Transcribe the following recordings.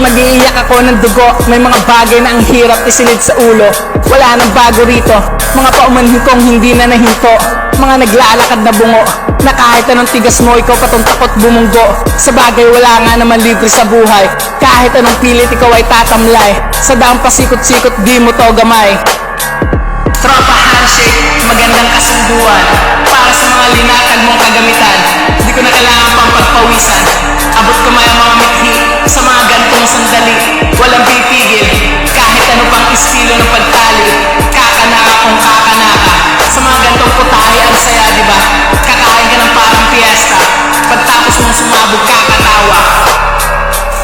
Mag-iiyak ako ng dugo. May mga bagay na ang hirap isilid sa ulo. Wala nang bago rito. Mga paumanhin kong hindi na nahinto. Mga naglalakad na bungo, na kahit anong tigas mo, ikaw patong takot bumunggo. Sa bagay wala nga naman libre sa buhay. Kahit anong pilit ikaw ay tatamlay. Sa daang pasikot-sikot di mo to gamay. Tropa handshake, magandang kasunduan. Para sa mga linakad mong kagamitan, di ko na kailangan pang pagpawisan. Abot kamay ang mga mithi sa mga gantong sandali. Walang pipigil, kahit ano pang estilo ng pagtali. Kakanaka kung kakanaka. Sa mga gantong putahe ang saya, diba? Kakain ka ng parang fiesta. Pagtapos mong sumabog kakatawa.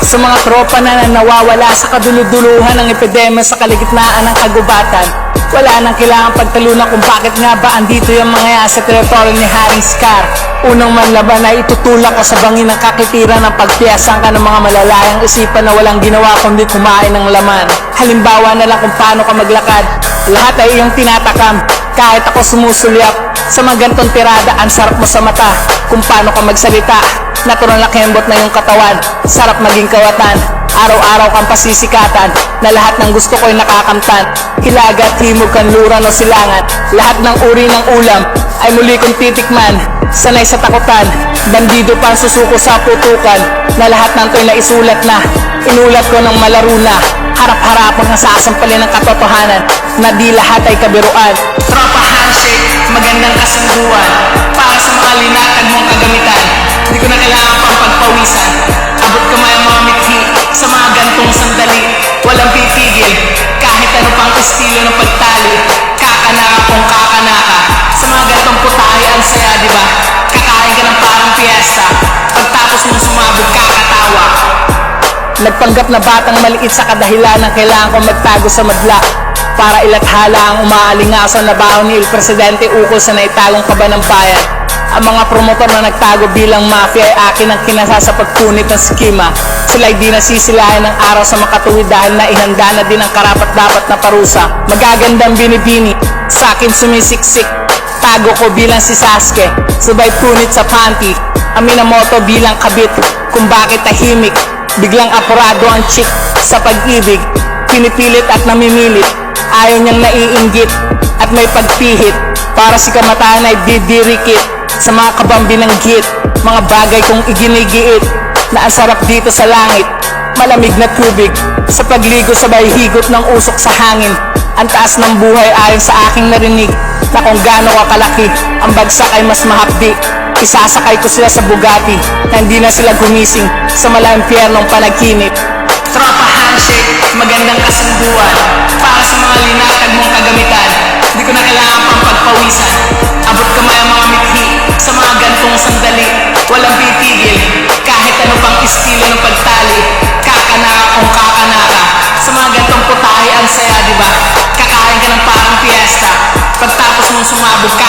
Sa mga tropa na nawawala sa kaduluduluhan ng epidemya sa kaligitnaan ng kagubatan, wala nang kailangan pagtalunan kung bakit nga ba andito yung mga yan sa teritoryo ni Haring Scar. Unang manlaban ay itutulak ko sa bangin ng kakitiran ng pagpiyasan ka ng mga malalayang isipan na walang ginawa kundi kumain ng laman. Halimbawa na lang kung paano ka maglakad, lahat ay iyong tinatakam. Kahit ako sumusulyap sa mga gantong tirada, ang sarap mo sa mata kung paano ka magsalita. Natural na kembot na yung katawan, sarap maging kawatan. Araw-araw kang pasisikatan, na lahat ng gusto ko'y nakakamtan. Hilagat, himog, kanluran o silangan, lahat ng uri ng ulam ay muli kong titikman. Sanay sa takutan, bandido pang susuko sa putukan, na lahat ng to'y naisulat na. Inulat ko ng malaro na, harap-harapang nasasampalin ng katotohanan, na di lahat ay kabiruan. Tropa handshake, magandang kasunduan. Para sa mga linakad mong kagamitan, di ko na kailangan pang pagpawisan. Abot kamay ang mga mithi sa mga gantong sandali. Walang pipigil, kahit ano pang estilo ng pagtali. Kakanaka kung kakanaka. Sa mga gantong putahe ang saya, diba? Kakain ka ng parang fiesta. Pagtapos mong sumabog kakatawa. Nagpanggap na batang maliit sa kadahilan ng kailangan kong magtago sa madla para ilathala ang umaalingaso na baon ni Il Presidente ukol sa naitagong kaba ng bayan. Ang mga promotor na nagtago bilang mafia ay akin ang kinasa sa pagpunit ng skema. Sila ay di nasisilayan ng araw sa makatuwid dahil na ihanda na din ang karapat-dapat na parusa. Magagandang binibini, sa akin sumisiksik. Tago ko bilang si Sasuke, sabay punit sa panty. Ang Minamoto bilang kabit, kung bakit tahimik. Biglang apurado ang chick sa pag-ibig. Pinipilit at namimilit, ayaw niyang naiinggit at may pagpihit. Para si kamatahan ay didirikit sa mga kabambi ng git. Mga bagay kong iginigiit na ang sarap dito sa langit. Malamig na tubig sa pagligo sabay higot ng usok sa hangin. Ang taas ng buhay ayon sa aking narinig, na kung gaano kakalaki ang bagsak ay mas mahapdi. Isasakay ko sila sa Bugatti na hindi na sila gumising sa malampyernong panaginip. Tropa handshake, magandang kasunduan. Para sa mga linakad mong kagamitan, di ko na kailangan pang pagpawisan. Abot kamay ang mga mithi sa mga gantong sandali. Walang pipigil, kahit ano pang estilo ng pagtali. Kakanaka kung kakanaka. Sa mga gantong putahe ang saya, diba? Kakain ka ng parang fiesta. Pagtapos mong sumabog ka